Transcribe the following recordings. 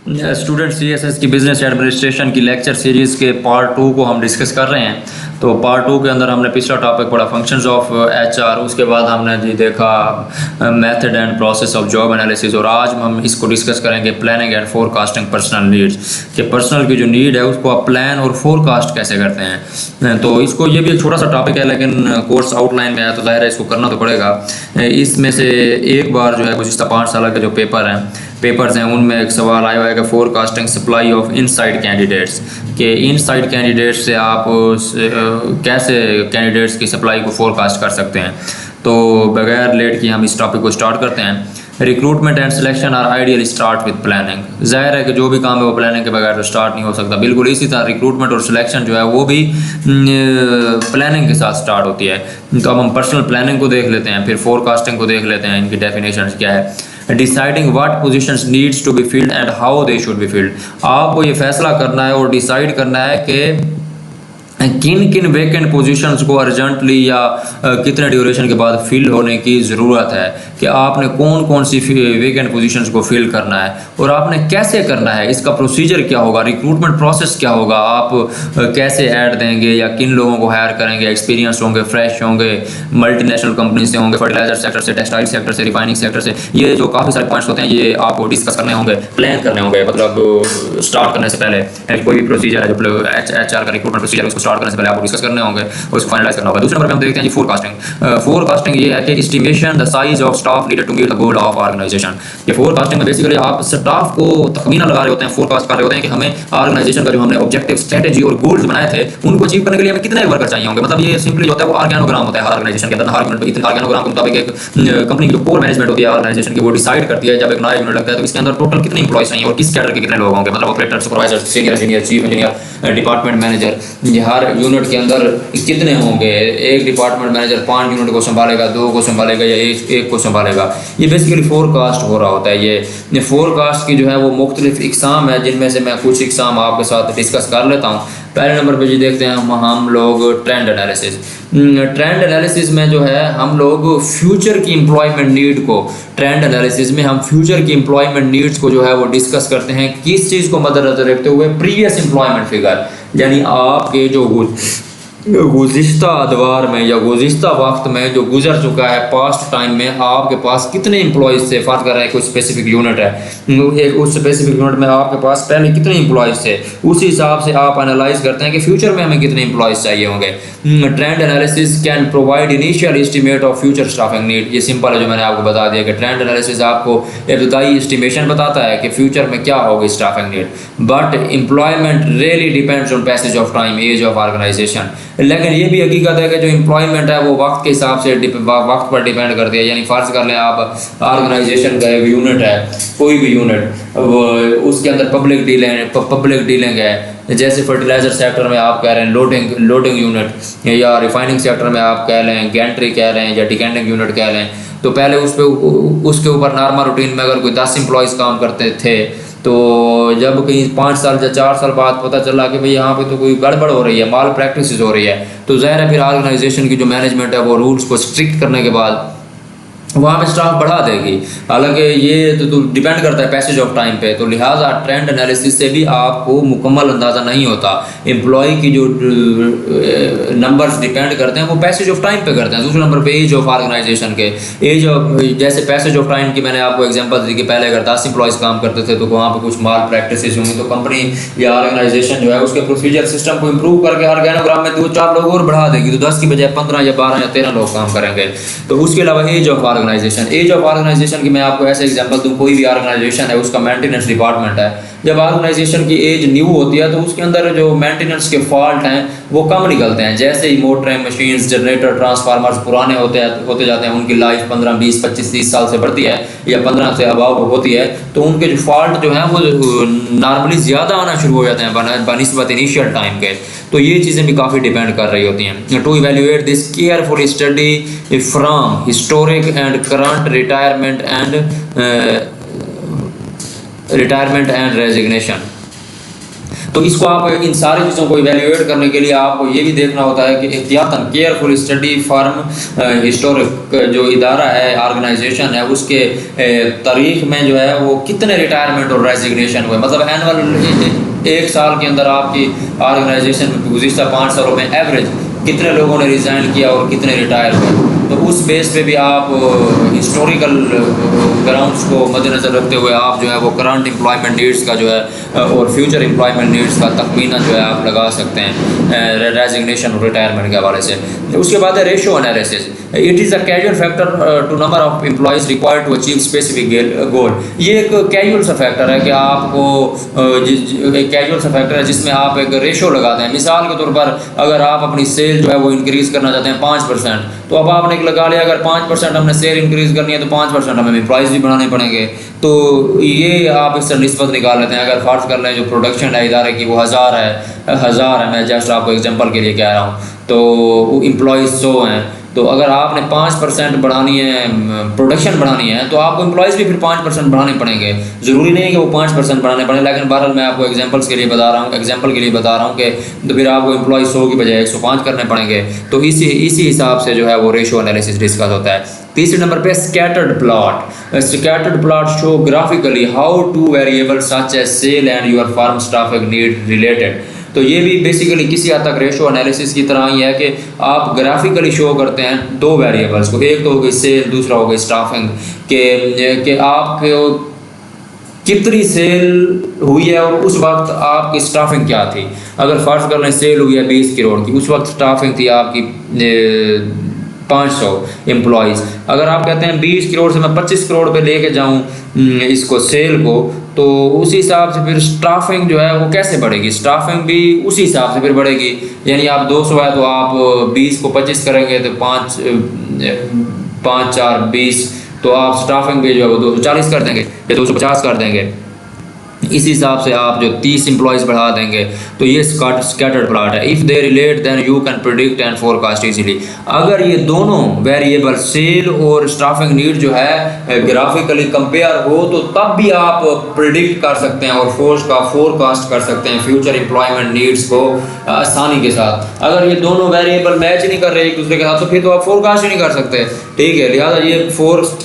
Student CSS की business administration की lecture series के पार्ट 2 को हम डिस्कस कर रहे हैं। तो पार्ट 2 के अंदर हमने पिछला टॉपिक पढ़ा फंक्शंस ऑफ एचआर, उसके बाद हमने जी देखा method and process of job analysis, और आज हम इसको डिस्कस करेंगे planning and forecasting personal needs, कि पर्सनल की जो नीड है उसको आप प्लान और फोरकास्ट कैसे करते हैं। तो इसको ये भी एक छोटा सा टॉपिक है, लेकिन कोर्स आउटलाइन में है तो ज़ाहिर है इसको करना तो पड़ेगा। इसमें से एक बार जो है गुज़िश्ता 5 साल के जो पेपर्स हैं उनमें एक सवाल आया हुआ है कि forecasting supply of inside candidates, कि इनसाइड कैंडिडेट्स से आप कैसे कैंडिडेट्स की सप्लाई को फोरकास्ट कर सकते हैं। तो बगैर लेट किए हम इस टॉपिक को स्टार्ट करते हैं। Recruitment and selection are ideally start with planning. ज़ाहिर है कि जो भी काम है वो प्लानिंग के बगैर तो स्टार्ट नहीं हो सकता। बिल्कुल इसी तरह रिक्रूटमेंट और सिलेक्शन जो है वो भी प्लानिंग के साथ स्टार्ट होती है। तो अब हम पर्सनल प्लानिंग को देख लेते हैं, फिर फोरकास्टिंग को देख लेते हैं, इनकी डेफिनेशन क्या है। Deciding what positions needs to be filled and how they should be filled. आपको ये फैसला करना है और डिसाइड करना है कि किन किन वेकेंट पोजीशंस को अर्जेंटली या कितने ड्यूरेशन के बाद फिल होने की ज़रूरत है, कि आपने कौन कौन सी वेकेंट पोजीशंस को फिल करना है और आपने कैसे करना है, इसका प्रोसीजर क्या होगा, रिक्रूटमेंट प्रोसेस क्या होगा, आप कैसे ऐड देंगे या किन लोगों को हायर करेंगे, एक्सपीरियंस होंगे, फ्रेश होंगे, मल्टीनेशनल कंपनी से होंगे, फर्टिलाइजर सेक्टर से, टेक्सटाइल सेक्टर से, रिफाइनिंग सेक्टर से। ये जो काफ़ी सारे पॉइंट्स होते हैं ये आपको डिस्कस करने होंगे, प्लान करने होंगे, मतलब स्टार्ट करने से पहले कोई भी प्रोसीजर है जो एचआर का रिक्रूटमेंट प्रोसीजर उसको स्टार्ट करने से पहले आपको डिस्कस करने होंगे और उसको फाइनलाइज करना होगा। दूसरे नंबर पे हम देखते हैं जी फोरकास्टिंग। फोरकास्टिंग ये है कि estimation the size of staff needed to meet the goal of organisation. ये फोरकास्टिंग में बेसिकली आप स्टाफ को तखमीना लगा रहे होते हैं, फोरकास्ट कर रहे होते हैं कि हमें ऑर्गेनाइजेशन का जो हमने ऑब्जेक्टिव, स्ट्रेटजी और गोल्स बनाए थे उनको अचीव करने के लिए हमें कितने वर्कर चाहिए होंगे। मतलब ये सिंपली होता है वो ऑर्गेनोग्राम होता है हर ऑर्गेनाइजेशन के अंदर। हर इतने ऑर्गेनोग्राम के मुताबिक एक कंपनी की जो कोर मैनेजमेंट होती है ऑर्गेनाइजेशन की वो डिसाइड करती है जब एक नया यूनिट लगता है तो इसके अंदर टोटल कितने इंप्लॉयज चाहिए और किस कैडर के कितने लोग होंगे, मतलब operator, supervisor, senior engineer, chief engineer, department manager, ये हर यूनिट के अंदर कितने होंगे। एक डिपार्टमेंट मैनेजर 5 यूनिट को संभालेगा, 2 को संभालेगा या एक को संभालेगा। ये बेसिकली फोरकास्ट हो रहा होता है। ये फोरकास्ट की जो है वो मुख्तलिफ इकसाम है, जिनमें से मैं कुछ इकसाम आपके साथ डिस्कस कर लेता हूँ। पहले नंबर पे जी देखते हैं हम लोग ट्रेंड एनालिसिस। ट्रेंड एनालिसिस में जो है हम लोग फ्यूचर की एम्प्लॉयमेंट नीड को, ट्रेंड एनालिसिस में हम फ्यूचर की एम्प्लॉयमेंट नीड्स को जो है वो डिस्कस करते हैं। किस चीज़ को मद्देनजर रखते हुए, प्रीवियस एम्प्लॉयमेंट फिगर, यानी आपके जो गुज़िश्ता अदवार में या गुज़िश्ता वक्त में जो गुजर चुका है, पास्ट टाइम में आपके पास कितने एम्प्लॉयज़ थे। फ़र्क कर रहा है कोई स्पेसिफिक यूनिट है, एक उस स्पेसिफिक यूनिट में आपके पास पहले कितने एम्प्लॉयज़ थे, उसी हिसाब से आप एनालाइज करते हैं कि फ्यूचर में हमें कितने एम्प्लॉयज़ चाहिए होंगे। Trend analysis can provide initial estimate of future staffing need. ये सिंपल है जो मैंने आपको बता दिया कि ट्रेंड एनालिसिस आपको इब्तदाई एस्टिमेशन बताता है कि फ्यूचर में क्या होगी staffing need, but employment really depends on passage of time, age of organisation. लेकिन ये भी हकीकत है कि जो एम्प्लॉयमेंट है वो वक्त के हिसाब से वक्त पर डिपेंड करती है। यानी फ़र्ज़ कर लें आप ऑर्गेनाइजेशन का एक यूनिट है, कोई भी यूनिट, वो उसके अंदर पब्लिक डीलिंग है। जैसे फर्टिलाइज़र सेक्टर में आप कह रहे हैं लोडिंग यूनिट, या रिफाइनिंग सेक्टर में आप कह लें गैंट्री कह रहे हैं या डिकेंडिंग यूनिट कह लें, तो पहले उसके ऊपर नॉर्मल रूटीन में अगर कोई 10 एम्प्लॉयज़ काम करते थे, तो जब कहीं 5 साल या 4 साल बाद पता चला कि भाई यहाँ पे तो कोई गड़बड़ हो रही है, माल प्रैक्टिस हो रही है, तो ज़ाहिर है फिर ऑर्गेनाइजेशन की जो मैनेजमेंट है वो रूल्स को स्ट्रिक्ट करने के बाद वहाँ पे स्टाफ बढ़ा देगी। हालांकि ये तो डिपेंड करता है पैसेज ऑफ टाइम पे, तो लिहाजा ट्रेंड एनालिसिस से भी आपको मुकम्मल अंदाज़ा नहीं होता। एम्प्लॉय की जो नंबर्स डिपेंड करते हैं वो पैसेज ऑफ टाइम पे करते हैं। दूसरे नंबर पे एज ऑफ ऑर्गेनाइजेशन के, एज ऑफ, जैसे पैसेज ऑफ टाइम की मैंने आपको एग्जांपल दी कि पहले अगर 10 एम्प्लॉयज़ काम करते थे तो वहाँ पर कुछ माल प्रैक्टिस होंगी, तो कंपनी या ऑर्गेनाइजेशन जो है उसके प्रोसीजर सिस्टम को इम्प्रूव करके ऑर्गेनोग्राम में 2-4 लोग और बढ़ा देगी, तो 10 की बजाय 15 या 12 या 13 लोग काम करेंगे। तो उसके अलावा एज ऑफ ऑर्गेनाइजेशन की मैं आपको ऐसे एग्जांपल दूं, कोई भी ऑर्गेनाइजेशन है उसका मेंटेनेंस डिपार्टमेंट है। जब ऑर्गेनाइजेशन की एज न्यू होती है तो उसके अंदर जो मेंटेनेंस के फॉल्ट हैं वो कम निकलते हैं। जैसे ही मोटरें, मशीन्स, जनरेटर, ट्रांसफार्मर्स पुराने होते जाते हैं, उनकी लाइफ 15, 20, 25, 30 साल से बढ़ती है या 15 से अबाव होती है, तो उनके जो फॉल्ट जो हैं वो नॉर्मली ज़्यादा आना शुरू हो जाते हैं बनिस्बत इनिशियल टाइम के। तो ये चीज़ें भी काफ़ी डिपेंड कर रही होती हैं। To evaluate this careful study from historic and current retirement and resignation. तो इसको आप इन सारी चीज़ों को इवेल्युएट करने के लिए आपको ये भी देखना होता है कि एहतियातन केयरफुल स्टडी फर्म हिस्टोरिक जो इदारा है, ऑर्गेनाइजेशन है, उसके तारीख में जो है वो कितने रिटायरमेंट और रेजिग्नेशन हुए, मतलब एनुअल एक साल के अंदर आपकी ऑर्गेनाइजेशन में गुज़िश्ता 5 सालों में एवरेज कितने लोगों ने रिज़ाइन किया और कितने रिटायर हुए। तो उस बेस पे भी आप हिस्टोरिकल ग्राउंड्स को मद्देनज़र रखते हुए आप जो है वो करंट एम्प्लॉयमेंट नीड्स का जो है और फ्यूचर एम्प्लॉयमेंट नीड्स का तखमीना जो है आप लगा सकते हैं रेजिग्नेशन और रिटायरमेंट के हवाले से। उसके बाद है ratio analysis. It is a casual factor to number of employees required to achieve specific goal. ये एक कैजुअल सा फैक्टर है कि आपको एक कैजुअल सा फैक्टर है जिसमें आप एक रेशो लगाते हैं। मिसाल के तौर पर अगर आप अपनी सेल जो है वो इंक्रीज़ करना चाहते हैं 5%, तो अब आपने लगा लिया अगर 5% हमने सेल इंक्रीज़ करनी है तो 5% हमें एम्प्लॉयज़ भी बढ़ाने पड़ेंगे। तो ये आप इससे निस्बत निकाल लेते हैं। अगर फ़र्ज़ कर लें जो प्रोडक्शन है इदारे की वो 1000 है, मैं जस्ट आपको एग्जांपल के लिए कह रहा हूँ, तो एम्प्लॉयज़ 100 हैं। तो अगर आपने 5% बढ़ानी है, प्रोडक्शन बढ़ानी है, तो आपको एम्प्लॉयज़ भी फिर 5% बढ़ाने पड़ेंगे। ज़रूरी नहीं है कि वो 5% बढ़ाने पड़े, लेकिन बहरहाल मैं आपको एग्जांपल के लिए बता रहा हूँ कि तो फिर आपको एम्प्लॉयज़ 100 की बजाय 105 करने पड़ेंगे। तो इसी हिसाब से जो है वो रेशो एनालिसिस डिस्कस होता है। तीसरे नंबर पे scattered plot. Scattered plot show graphically how two variable such as sale and your firm staffing need related. तो ये भी बेसिकली किसी हद तक रेशो एनालिसिस की तरह ही है कि आप ग्राफिकली शो करते हैं दो वेरिएबल्स को, एक तो हो गई सेल, दूसरा हो गई स्टाफिंग, के आपको कितनी सेल हुई है और उस वक्त आपकी स्टाफिंग क्या थी। अगर फ़र्ज़ कर लें सेल हुई है 20 करोड़ की, उस वक्त स्टाफिंग थी आपकी 500 एम्प्लॉयज़। अगर आप कहते हैं 20 करोड़ से मैं 25 करोड़ पे लेके जाऊं इसको सेल को, तो उसी हिसाब से फिर स्टाफिंग जो है वो कैसे बढ़ेगी, स्टाफिंग भी उसी हिसाब से फिर बढ़ेगी। यानी आप 200 है तो आप 20 को 25 करेंगे तो 5 5 4 20, तो आप स्टाफिंग भी जो है वो 240 कर देंगे या 250 कर देंगे। इस हिसाब से आप जो 30 एम्प्लॉयज़ बढ़ा देंगे। तो ये स्कैटर्ड प्लॉट है। If they relate then you can predict and forecast easily. अगर ये दोनों वेरिएबल सेल और स्टाफिंग नीड जो है ग्राफिकली कंपेयर हो, तो तब भी आप प्रिडिक्ट कर सकते हैं और फोरकास्ट कर सकते हैं फ्यूचर एम्प्लॉयमेंट नीड्स को आसानी के साथ। अगर ये दोनों वेरिएबल मैच नहीं कर रहे एक दूसरे के साथ, तो फिर तो आप फोरकास्ट ही नहीं कर सकते। ठीक है, लिहाजा ये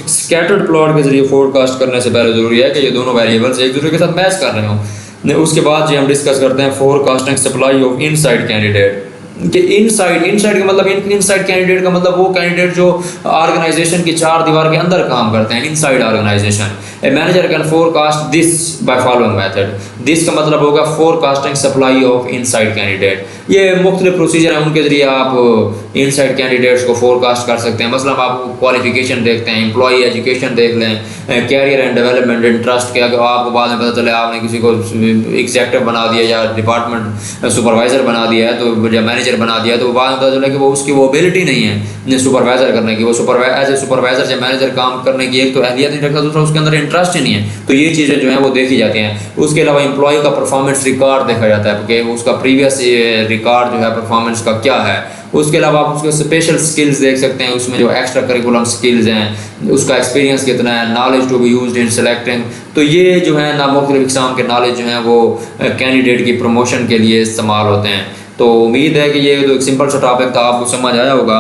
स्कैटर्ड प्लॉट के जरिए फोरकास्ट करने से पहले ज़रूरी है कि ये दोनों वेरिएबल्स एक दूसरे के साथ मैच कर रहे हो। उसके बाद जो हम डिस्कस करते हैं forecasting supply of inside candidate. कि इनसाइड का मतलब इनसाइड कैंडिडेट का मतलब वो कैंडिडेट जो ऑर्गेनाइजेशन की 4 दीवार के अंदर काम करते हैं, inside organisation. A manager can forecast this by following method. This का मतलब होगा forecasting supply of inside candidate. ये मुख्तलिफ प्रोसीजर हैं, उनके जरिए आप इनसाइड कैंडिडेट्स को फोरकास्ट कर सकते हैं। मसलन आप क्वालिफिकेशन देखते हैं, एम्प्लॉई एजुकेशन देख लें, कैरियर एंड डेवलपमेंट इंटरेस्ट के, अगर आपको बाद में पता चले आपने किसी को एग्जेक्टिव बना दिया या डिपार्टमेंट सुपरवाइज़र बना दिया है, तो या मैनेजर बना दिया, तो बाद में पता चला कि वो उसकी वो एबिलिटी नहीं है सुपरवाइज़र करने की, वो एज ए सुपरवाइज़र या मैनेजर काम करने की एक तो अहलियत नहीं रखता, दूसरा उसके अंदर इंटरेस्ट ही नहीं है। तो ये चीज़ें जो हैं वो देखी जाती हैं। उसके अलावा एम्प्लॉय का परफॉर्मेंस रिकॉर्ड देखा जाता है कि उसका प्रीवियस रिकॉर्ड जो है परफॉर्मेंस का क्या है। उसके अलावा आप उसके स्पेशल स्किल्स देख सकते हैं, उसमें जो एक्स्ट्रा करिकुलम स्किल्स हैं, उसका एक्सपीरियंस कितना है, knowledge to be used in selecting. तो ये जो है ना मुख्तलिफ इक़साम के नॉलेज जो हैं वो कैंडिडेट की प्रमोशन के लिए इस्तेमाल होते हैं। तो उम्मीद है कि ये तो एक सिंपल सा टॉपिक था, आपको समझ आया होगा।